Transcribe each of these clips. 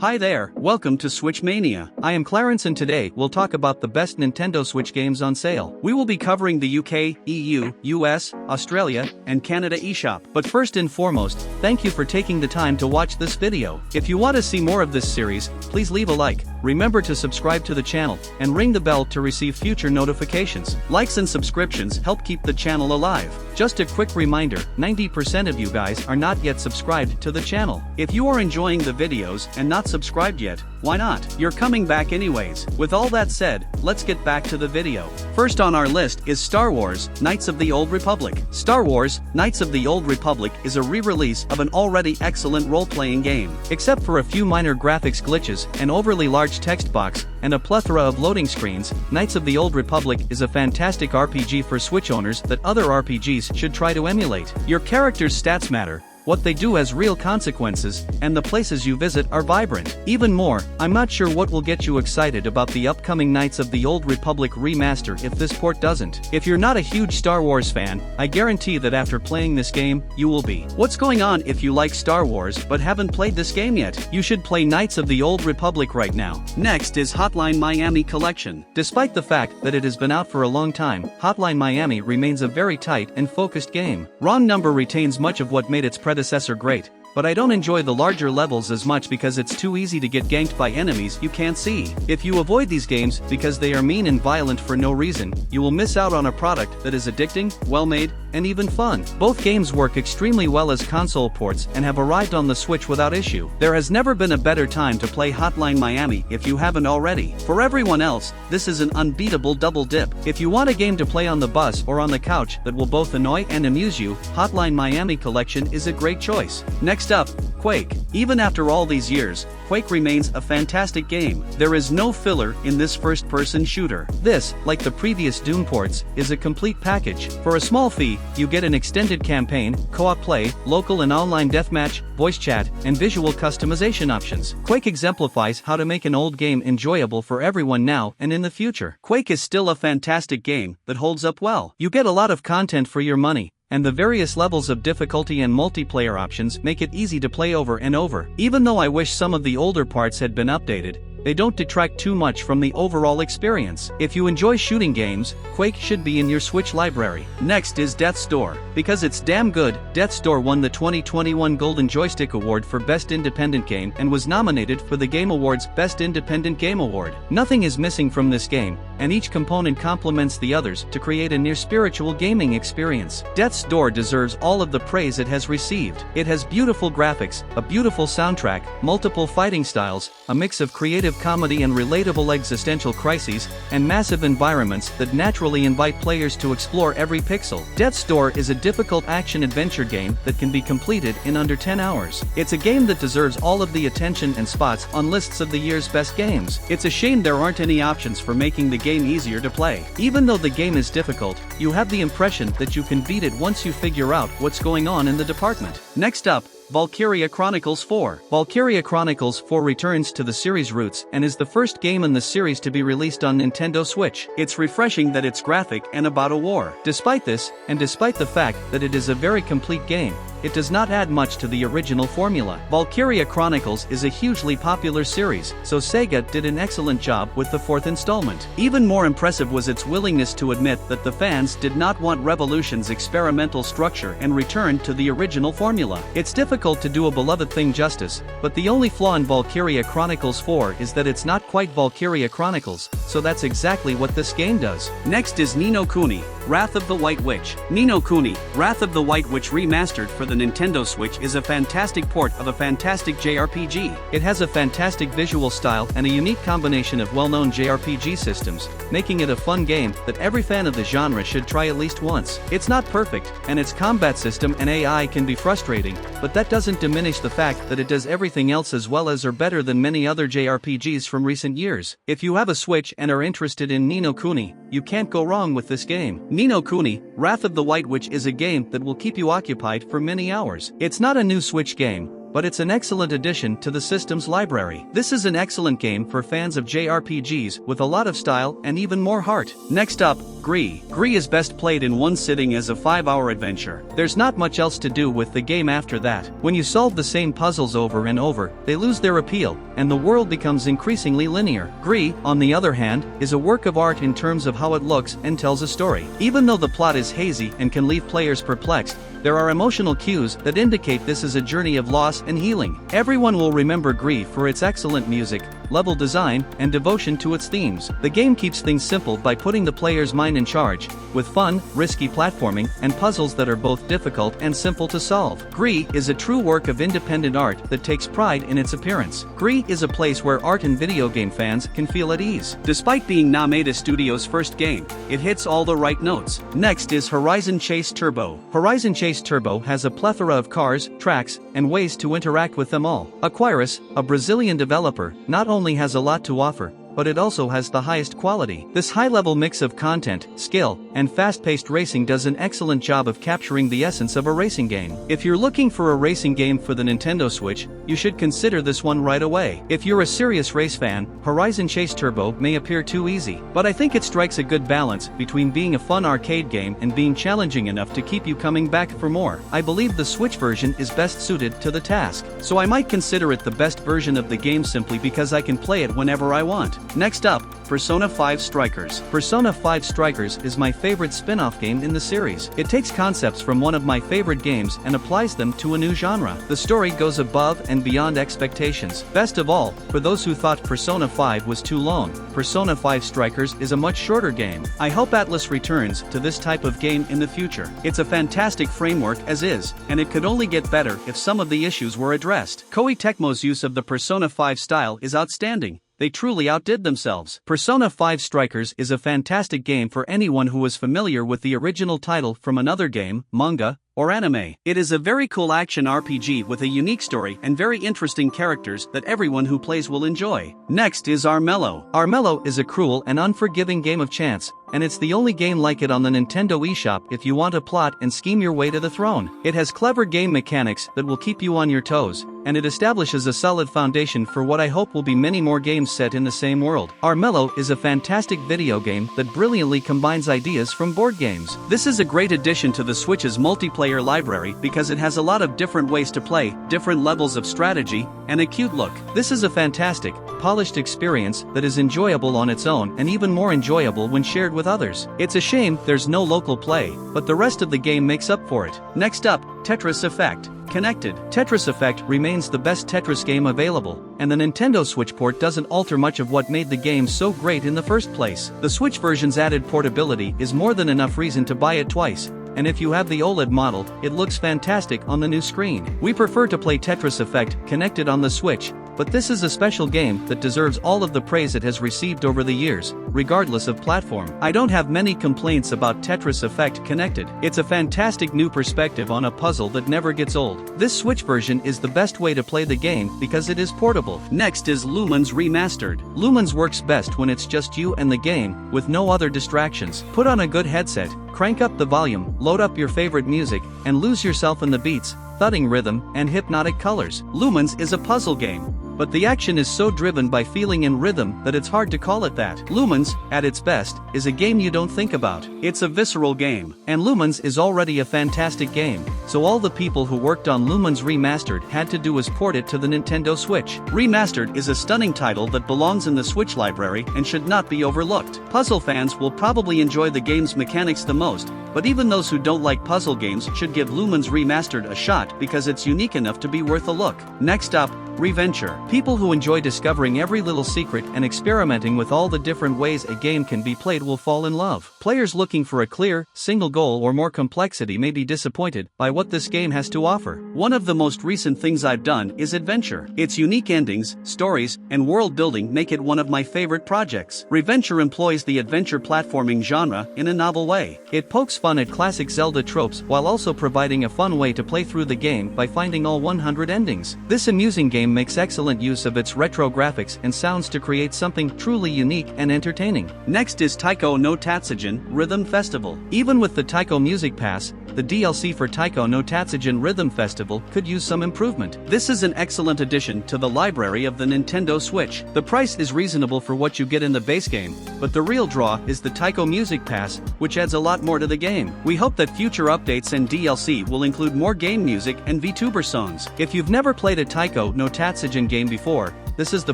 Hi there, welcome to Switch Mania. I am Clarence and today we'll talk about the best Nintendo Switch games on sale. We will be covering the UK, EU, US, Australia, and Canada eShop. But first and foremost, thank you for taking the time to watch this video. If you want to see more of this series, please leave a like. Remember to subscribe to the channel and ring the bell to receive future notifications. Likes and subscriptions help keep the channel alive. Just a quick reminder, 90% of you guys are not yet subscribed to the channel. If you are enjoying the videos and not subscribed yet, why not? You're coming back anyways. With all that said, let's get back to the video. First on our list is Star Wars, Knights of the Old Republic. Star Wars, Knights of the Old Republic is a re-release of an already excellent role-playing game. Except for a few minor graphics glitches, an overly large text box, and a plethora of loading screens, Knights of the Old Republic is a fantastic RPG for Switch owners that other RPGs should try to emulate. Your character's stats matter, what they do has real consequences, and the places you visit are vibrant. Even more, I'm not sure what will get you excited about the upcoming Knights of the Old Republic remaster if this port doesn't. If you're not a huge Star Wars fan, I guarantee that after playing this game, you will be. What's going on if you like Star Wars but haven't played this game yet? You should play Knights of the Old Republic right now. Next is Hotline Miami Collection. Despite the fact that it has been out for a long time, Hotline Miami remains a very tight and focused game. Wrong Number retains much of what made its predecessor great, but I don't enjoy the larger levels as much because it's too easy to get ganked by enemies you can't see. If you avoid these games because they are mean and violent for no reason, you will miss out on a product that is addicting, well-made, and even fun. Both games work extremely well as console ports and have arrived on the Switch without issue. There has never been a better time to play Hotline Miami if you haven't already. For everyone else, this is an unbeatable double dip. If you want a game to play on the bus or on the couch that will both annoy and amuse you, Hotline Miami Collection is a great choice. Next up, QUAKE. Even after all these years, QUAKE remains a fantastic game. There is no filler in this first-person shooter. This, like the previous Doom ports, is a complete package. For a small fee, you get an extended campaign, co-op play, local and online deathmatch, voice chat, and visual customization options. QUAKE exemplifies how to make an old game enjoyable for everyone now and in the future. QUAKE is still a fantastic game that holds up well. You get a lot of content for your money, and the various levels of difficulty and multiplayer options make it easy to play over and over. Even though I wish some of the older parts had been updated, they don't detract too much from the overall experience. If you enjoy shooting games, QUAKE should be in your Switch library. Next is Death's Door. Because it's damn good, Death's Door won the 2021 Golden Joystick Award for Best Independent Game and was nominated for the Game Awards Best Independent Game Award. Nothing is missing from this game, and each component complements the others to create a near-spiritual gaming experience. Death's Door deserves all of the praise it has received. It has beautiful graphics, a beautiful soundtrack, multiple fighting styles, a mix of creative comedy and relatable existential crises, and massive environments that naturally invite players to explore every pixel. Death's Door is a difficult action-adventure game that can be completed in under 10 hours. It's a game that deserves all of the attention and spots on lists of the year's best games. It's a shame there aren't any options for making the game easier to play. Even though the game is difficult, you have the impression that you can beat it once you figure out what's going on in the department. Next up, Valkyria Chronicles 4. Valkyria Chronicles 4 returns to the series' roots and is the first game in the series to be released on Nintendo Switch. It's refreshing that it's graphic and about a war. Despite this, and despite the fact that it is a very complete game, it does not add much to the original formula. Valkyria Chronicles is a hugely popular series, so Sega did an excellent job with the fourth installment. Even more impressive was its willingness to admit that the fans did not want Revolution's experimental structure and returned to the original formula. It's difficult to do a beloved thing justice, but the only flaw in Valkyria Chronicles 4 is that it's not quite Valkyria Chronicles, so that's exactly what this game does. Next is Ni no Kuni, Wrath of the White Witch. Ni no Kuni, Wrath of the White Witch remastered for the Nintendo Switch is a fantastic port of a fantastic JRPG. It has a fantastic visual style and a unique combination of well-known JRPG systems, making it a fun game that every fan of the genre should try at least once. It's not perfect, and its combat system and AI can be frustrating, but that doesn't diminish the fact that it does everything else as well as or better than many other JRPGs from recent years. If you have a Switch and are interested in Ni no Kuni, you can't go wrong with this game. Ni no Kuni, Wrath of the White Witch is a game that will keep you occupied for many hours. It's not a new Switch game, but it's an excellent addition to the system's library. This is an excellent game for fans of JRPGs with a lot of style and even more heart. Next up, GRIS. GRIS is best played in one sitting as a 5-hour adventure. There's not much else to do with the game after that. When you solve the same puzzles over and over, they lose their appeal, and the world becomes increasingly linear. GRIS, on the other hand, is a work of art in terms of how it looks and tells a story. Even though the plot is hazy and can leave players perplexed, there are emotional cues that indicate this is a journey of loss and healing. Everyone will remember GRIS for its excellent music, level design, and devotion to its themes. The game keeps things simple by putting the player's mind in charge, with fun, risky platforming, and puzzles that are both difficult and simple to solve. GRIS is a true work of independent art that takes pride in its appearance. GRIS is a place where art and video game fans can feel at ease. Despite being Nameda Studio's first game, it hits all the right notes. Next is Horizon Chase Turbo. Horizon Chase Turbo has a plethora of cars, tracks, and ways to interact with them all. Aquarius, a Brazilian developer, not only has a lot to offer, but it also has the highest quality. This high-level mix of content, skill, and fast-paced racing does an excellent job of capturing the essence of a racing game. If you're looking for a racing game for the Nintendo Switch, you should consider this one right away. If you're a serious race fan, Horizon Chase Turbo may appear too easy, but I think it strikes a good balance between being a fun arcade game and being challenging enough to keep you coming back for more. I believe the Switch version is best suited to the task, so I might consider it the best version of the game simply because I can play it whenever I want. Next up, Persona 5 Strikers. Persona 5 Strikers is my favorite spin-off game in the series. It takes concepts from one of my favorite games and applies them to a new genre. The story goes above and beyond expectations. Best of all, for those who thought Persona 5 was too long, Persona 5 Strikers is a much shorter game. I hope Atlus returns to this type of game in the future. It's a fantastic framework as is, and it could only get better if some of the issues were addressed. Koei Tecmo's use of the Persona 5 style is outstanding. They truly outdid themselves. Persona 5 Strikers is a fantastic game for anyone who is familiar with the original title from another game, manga, or anime. It is a very cool action RPG with a unique story and very interesting characters that everyone who plays will enjoy. Next is Armello. Armello is a cruel and unforgiving game of chance, and it's the only game like it on the Nintendo eShop if you want to plot and scheme your way to the throne. It has clever game mechanics that will keep you on your toes, and it establishes a solid foundation for what I hope will be many more games set in the same world. Armello is a fantastic video game that brilliantly combines ideas from board games. This is a great addition to the Switch's multiplayer library because it has a lot of different ways to play, different levels of strategy, and a cute look. This is a fantastic, polished experience that is enjoyable on its own and even more enjoyable when shared with others. It's a shame there's no local play, but the rest of the game makes up for it. Next up, Tetris Effect. Connected. Tetris Effect remains the best Tetris game available, and the Nintendo Switch port doesn't alter much of what made the game so great in the first place. The Switch version's added portability is more than enough reason to buy it twice, and if you have the OLED model, it looks fantastic on the new screen. We prefer to play Tetris Effect Connected on the Switch, but this is a special game that deserves all of the praise it has received over the years, regardless of platform. I don't have many complaints about Tetris Effect Connected. It's a fantastic new perspective on a puzzle that never gets old. This Switch version is the best way to play the game because it is portable. Next is LUMINES Remastered. LUMINES works best when it's just you and the game, with no other distractions. Put on a good headset, crank up the volume, load up your favorite music, and lose yourself in the beats, thudding rhythm, and hypnotic colors. LUMINES is a puzzle game, but the action is so driven by feeling and rhythm that it's hard to call it that. LUMINES, at its best, is a game you don't think about. It's a visceral game, and LUMINES is already a fantastic game, so all the people who worked on LUMINES Remastered had to do was port it to the Nintendo Switch. Remastered is a stunning title that belongs in the Switch library and should not be overlooked. Puzzle fans will probably enjoy the game's mechanics the most, but even those who don't like puzzle games should give LUMINES Remastered a shot because it's unique enough to be worth a look. Next up, Reventure. People who enjoy discovering every little secret and experimenting with all the different ways a game can be played will fall in love. Players looking for a clear, single goal or more complexity may be disappointed by what this game has to offer. One of the most recent things I've done is Adventure. Its unique endings, stories, and world building make it one of my favorite projects. Reventure employs the adventure platforming genre in a novel way. It pokes fun at classic Zelda tropes while also providing a fun way to play through the game by finding all 100 endings. This amusing game makes excellent use of its retro graphics and sounds to create something truly unique and entertaining. Next is Taiko no Tatsujin Rhythm Festival. Even with the Taiko Music Pass, the DLC for Taiko no Tatsujin Rhythm Festival could use some improvement. This is an excellent addition to the library of the Nintendo Switch. The price is reasonable for what you get in the base game, but the real draw is the Taiko Music Pass, which adds a lot more to the game. We hope that future updates and DLC will include more game music and VTuber songs. If you've never played a Taiko no Tatsujin game before, this is the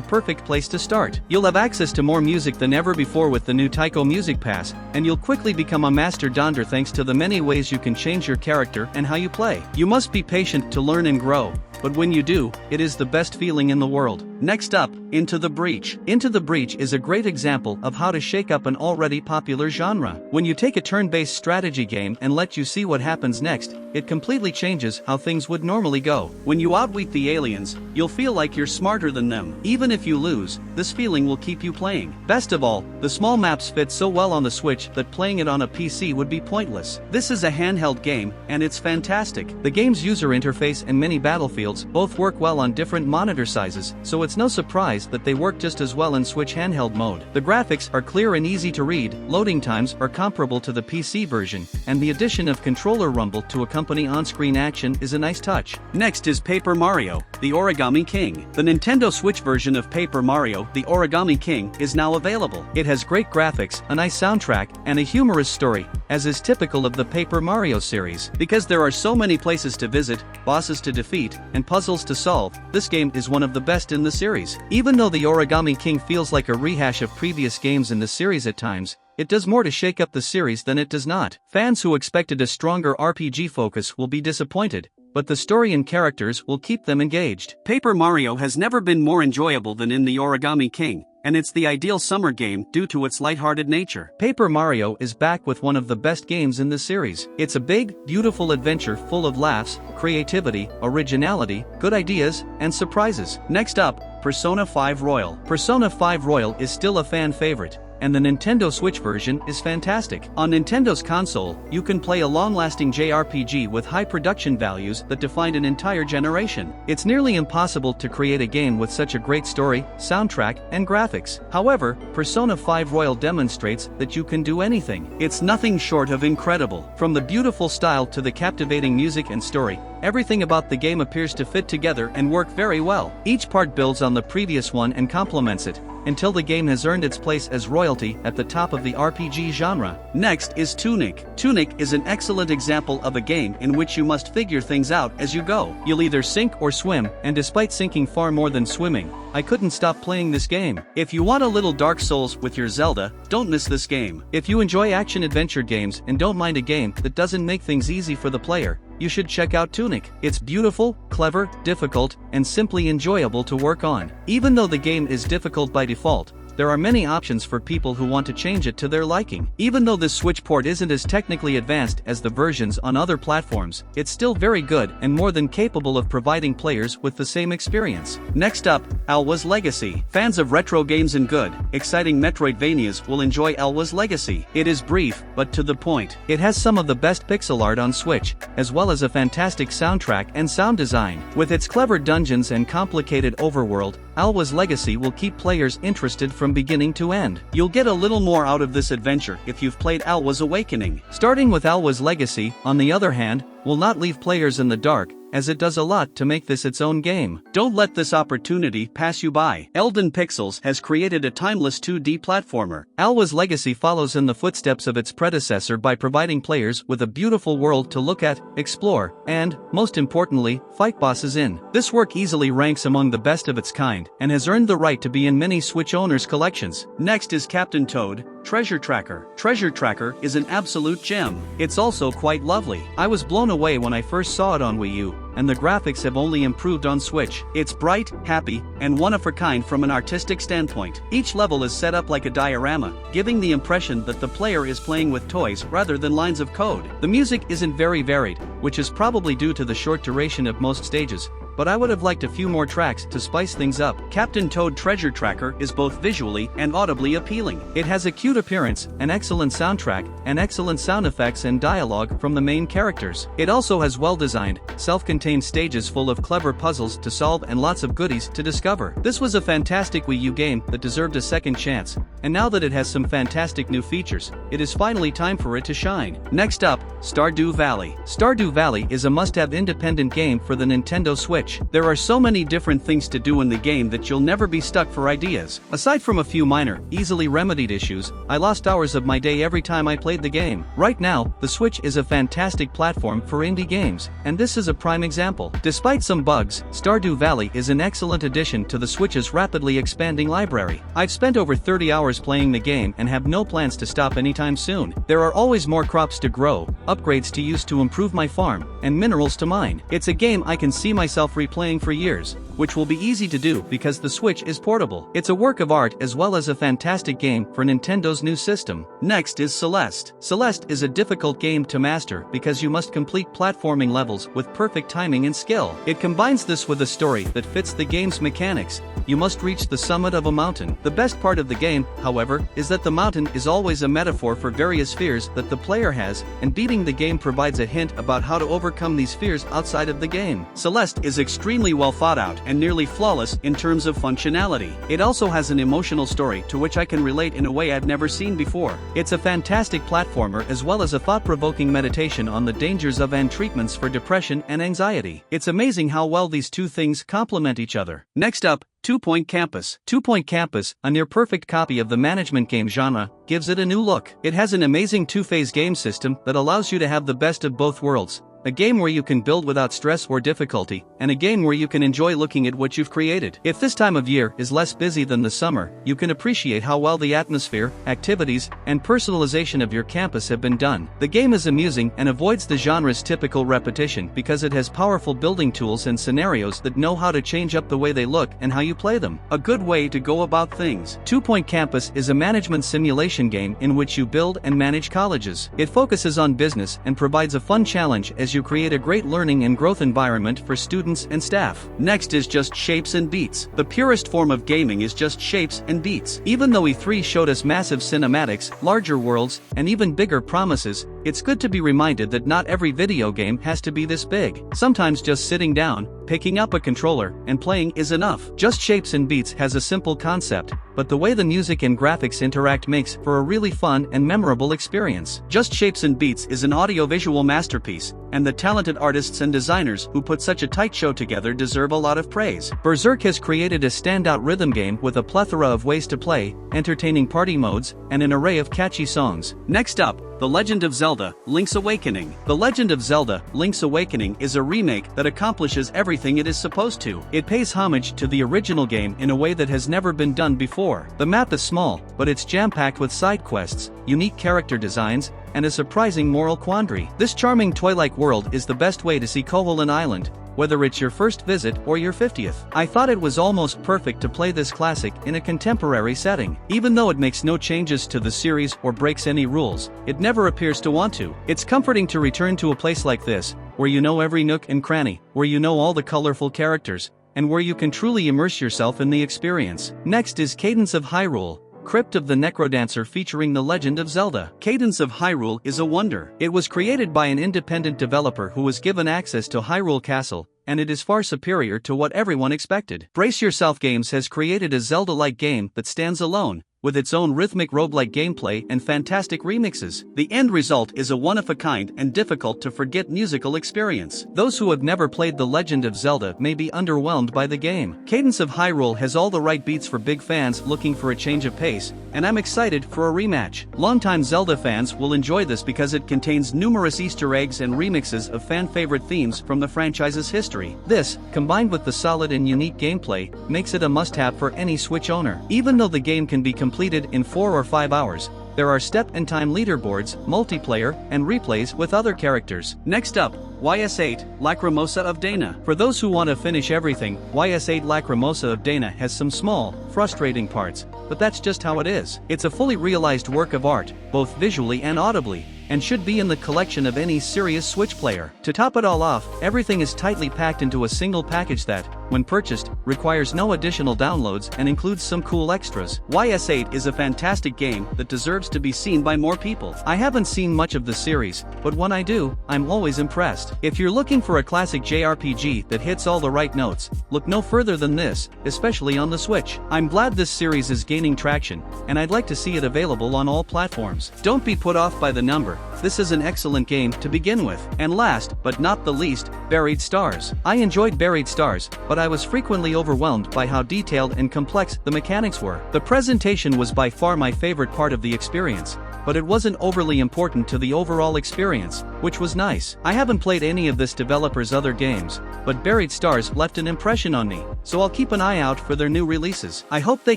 perfect place to start. You'll have access to more music than ever before with the new Taiko Music Pass, and you'll quickly become a master dancer thanks to the many ways you can change your character and how you play. You must be patient to learn and grow, but when you do, it is the best feeling in the world. Next up, Into the Breach. Into the Breach is a great example of how to shake up an already popular genre. When you take a turn-based strategy game and let you see what happens next, it completely changes how things would normally go. When you outwit the aliens, you'll feel like you're smarter than them. Even if you lose, this feeling will keep you playing. Best of all, the small maps fit so well on the Switch that playing it on a PC would be pointless. This is a handheld game, and it's fantastic. The game's user interface and many battlefields both work well on different monitor sizes, so it's no surprise that they work just as well in Switch handheld mode. The graphics are clear and easy to read, loading times are comparable to the PC version, and the addition of controller rumble to accompany on-screen action is a nice touch. Next is Paper Mario, the Origami King. The Nintendo Switch version of Paper Mario, the Origami King, is now available. It has great graphics, a nice soundtrack, and a humorous story, as is typical of the Paper Mario series. Because there are so many places to visit, bosses to defeat, and puzzles to solve, this game is one of the best in the series. Even though the Origami King feels like a rehash of previous games in the series at times, it does more to shake up the series than it does not. Fans who expected a stronger RPG focus will be disappointed, but the story and characters will keep them engaged. Paper Mario has never been more enjoyable than in the Origami King, and it's the ideal summer game due to its lighthearted nature. Paper Mario is back with one of the best games in the series. It's a big, beautiful adventure full of laughs, creativity, originality, good ideas, and surprises. Next up, Persona 5 Royal. Persona 5 Royal is still a fan favorite, and the Nintendo Switch version is fantastic. On Nintendo's console, you can play a long-lasting JRPG with high production values that defined an entire generation. It's nearly impossible to create a game with such a great story, soundtrack, and graphics. However, Persona 5 Royal demonstrates that you can do anything. It's nothing short of incredible. From the beautiful style to the captivating music and story, everything about the game appears to fit together and work very well. Each part builds on the previous one and complements it, until the game has earned its place as royalty at the top of the RPG genre. Next is Tunic. Tunic is an excellent example of a game in which you must figure things out as you go. You'll either sink or swim, and despite sinking far more than swimming, I couldn't stop playing this game. If you want a little Dark Souls with your Zelda, don't miss this game. If you enjoy action-adventure games and don't mind a game that doesn't make things easy for the player, you should check out Tunic. It's beautiful, clever, difficult, and simply enjoyable to work on. Even though the game is difficult by default, there are many options for people who want to change it to their liking. Even though this Switch port isn't as technically advanced as the versions on other platforms, it's still very good and more than capable of providing players with the same experience. Next up, Alwa's Legacy. Fans of retro games and good, exciting Metroidvanias will enjoy Alwa's Legacy. It is brief, but to the point. It has some of the best pixel art on Switch, as well as a fantastic soundtrack and sound design. With its clever dungeons and complicated overworld, Alwa's Legacy will keep players interested from beginning to end. You'll get a little more out of this adventure if you've played Alwa's Awakening. Starting with Alwa's Legacy, on the other hand, will not leave players in the dark, as it does a lot to make this its own game. Don't let this opportunity pass you by. Elden Pixels has created a timeless 2D platformer. Alwa's Legacy follows in the footsteps of its predecessor by providing players with a beautiful world to look at, explore, and, most importantly, fight bosses in. This work easily ranks among the best of its kind, and has earned the right to be in many Switch owners' collections. Next is Captain Toad, Treasure Tracker. Treasure Tracker is an absolute gem. It's also quite lovely. I was blown away when I first saw it on Wii U, and the graphics have only improved on Switch. It's bright, happy, and one-of-a-kind from an artistic standpoint. Each level is set up like a diorama, giving the impression that the player is playing with toys rather than lines of code. The music isn't very varied, which is probably due to the short duration of most stages, but I would have liked a few more tracks to spice things up. Captain Toad Treasure Tracker is both visually and audibly appealing. It has a cute appearance, an excellent soundtrack, and excellent sound effects and dialogue from the main characters. It also has well-designed, self-contained stages full of clever puzzles to solve and lots of goodies to discover. This was a fantastic Wii U game that deserved a second chance, and now that it has some fantastic new features, it is finally time for it to shine. Next up, Stardew Valley. Stardew Valley is a must-have independent game for the Nintendo Switch. There are so many different things to do in the game that you'll never be stuck for ideas. Aside from a few minor, easily remedied issues, I lost hours of my day every time I played the game. Right now, the Switch is a fantastic platform for indie games, and this is a prime example. Despite some bugs, Stardew Valley is an excellent addition to the Switch's rapidly expanding library. I've spent over 30 hours playing the game and have no plans to stop anytime soon. There are always more crops to grow, upgrades to use to improve my farm, and minerals to mine. It's a game I can see myself replaying for years, which will be easy to do because the Switch is portable. It's a work of art as well as a fantastic game for Nintendo's new system. Next is Celeste. Celeste is a difficult game to master because you must complete platforming levels with perfect timing and skill. It combines this with a story that fits the game's mechanics. You must reach the summit of a mountain. The best part of the game, however, is that the mountain is always a metaphor for various fears that the player has, and beating the game provides a hint about how to overcome these fears outside of the game. Celeste is extremely well thought out and nearly flawless in terms of functionality. It also has an emotional story to which I can relate in a way I've never seen before. It's a fantastic platformer as well as a thought-provoking meditation on the dangers of and treatments for depression and anxiety. It's amazing how well these two things complement each other. Next up, 2 Point Campus. 2 Point Campus, a near-perfect copy of the management game genre, gives it a new look. It has an amazing two-phase game system that allows you to have the best of both worlds. A game where you can build without stress or difficulty, and a game where you can enjoy looking at what you've created. If this time of year is less busy than the summer, you can appreciate how well the atmosphere, activities, and personalization of your campus have been done. The game is amusing and avoids the genre's typical repetition because it has powerful building tools and scenarios that know how to change up the way they look and how you play them. A good way to go about things. 2 Point Campus is a management simulation game in which you build and manage colleges. It focuses on business and provides a fun challenge as you create a great learning and growth environment for students and staff. Next is just shapes and beats. The purest form of gaming is just shapes and beats. Even though E3 showed us massive cinematics, larger worlds, and even bigger promises, it's good to be reminded that not every video game has to be this big. Sometimes just sitting down, picking up a controller, and playing is enough. Just Shapes and Beats has a simple concept, but the way the music and graphics interact makes for a really fun and memorable experience. Just Shapes and Beats is an audiovisual masterpiece, and the talented artists and designers who put such a tight show together deserve a lot of praise. Berserk has created a standout rhythm game with a plethora of ways to play, entertaining party modes, and an array of catchy songs. Next up, The Legend of Zelda, Link's Awakening. The Legend of Zelda, Link's Awakening is a remake that accomplishes everything it is supposed to. It pays homage to the original game in a way that has never been done before. The map is small, but it's jam-packed with side quests, unique character designs, and a surprising moral quandary. This charming toy-like world is the best way to see Koholint Island, whether it's your first visit or your 50th. I thought it was almost perfect to play this classic in a contemporary setting. Even though it makes no changes to the series or breaks any rules, it never appears to want to. It's comforting to return to a place like this, where you know every nook and cranny, where you know all the colorful characters, and where you can truly immerse yourself in the experience. Next is Cadence of Hyrule, Crypt of the NecroDancer featuring The Legend of Zelda. Cadence of Hyrule is a wonder. It was created by an independent developer who was given access to Hyrule Castle, and it is far superior to what everyone expected. Brace Yourself Games has created a Zelda-like game that stands alone, with its own rhythmic roguelike gameplay and fantastic remixes. The end result is a one-of-a-kind and difficult-to-forget musical experience. Those who have never played The Legend of Zelda may be underwhelmed by the game. Cadence of Hyrule has all the right beats for big fans looking for a change of pace, and I'm excited for a rematch. Longtime Zelda fans will enjoy this because it contains numerous Easter eggs and remixes of fan-favorite themes from the franchise's history. This, combined with the solid and unique gameplay, makes it a must-have for any Switch owner. Even though the game can be completed in 4 or 5 hours, there are step and time leaderboards, multiplayer, and replays with other characters. Next up, YS8, Lacrimosa of Dana. For those who want to finish everything, YS8 Lacrimosa of Dana has some small, frustrating parts, but that's just how it is. It's a fully realized work of art, both visually and audibly. and should be in the collection of any serious Switch player. To top it all off, everything is tightly packed into a single package that, when purchased, requires no additional downloads and includes some cool extras. YS8 is a fantastic game that deserves to be seen by more people. I haven't seen much of the series, but when I do, I'm always impressed. If you're looking for a classic JRPG that hits all the right notes, look no further than this, especially on the Switch. I'm glad this series is gaining traction, and I'd like to see it available on all platforms. Don't be put off by the number. This is an excellent game to begin with. And last, but not the least, Buried Stars. I enjoyed Buried Stars, but I was frequently overwhelmed by how detailed and complex the mechanics were. The presentation was by far my favorite part of the experience, but it wasn't overly important to the overall experience, which was nice. I haven't played any of this developer's other games, but Buried Stars left an impression on me, so I'll keep an eye out for their new releases. I hope they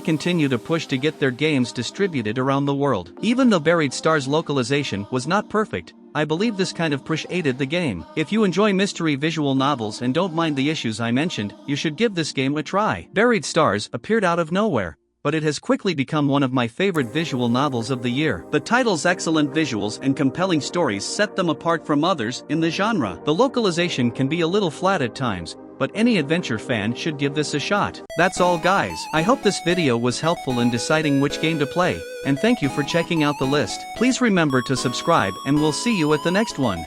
continue to push to get their games distributed around the world. Even though Buried Stars localization was not perfect, I believe this kind of push aided the game. If you enjoy mystery visual novels and don't mind the issues I mentioned, you should give this game a try. Buried Stars appeared out of nowhere, but it has quickly become one of my favorite visual novels of the year. The title's excellent visuals and compelling stories set them apart from others in the genre. The localization can be a little flat at times, but any adventure fan should give this a shot. That's all guys. I hope this video was helpful in deciding which game to play, and thank you for checking out the list. Please remember to subscribe and we'll see you at the next one.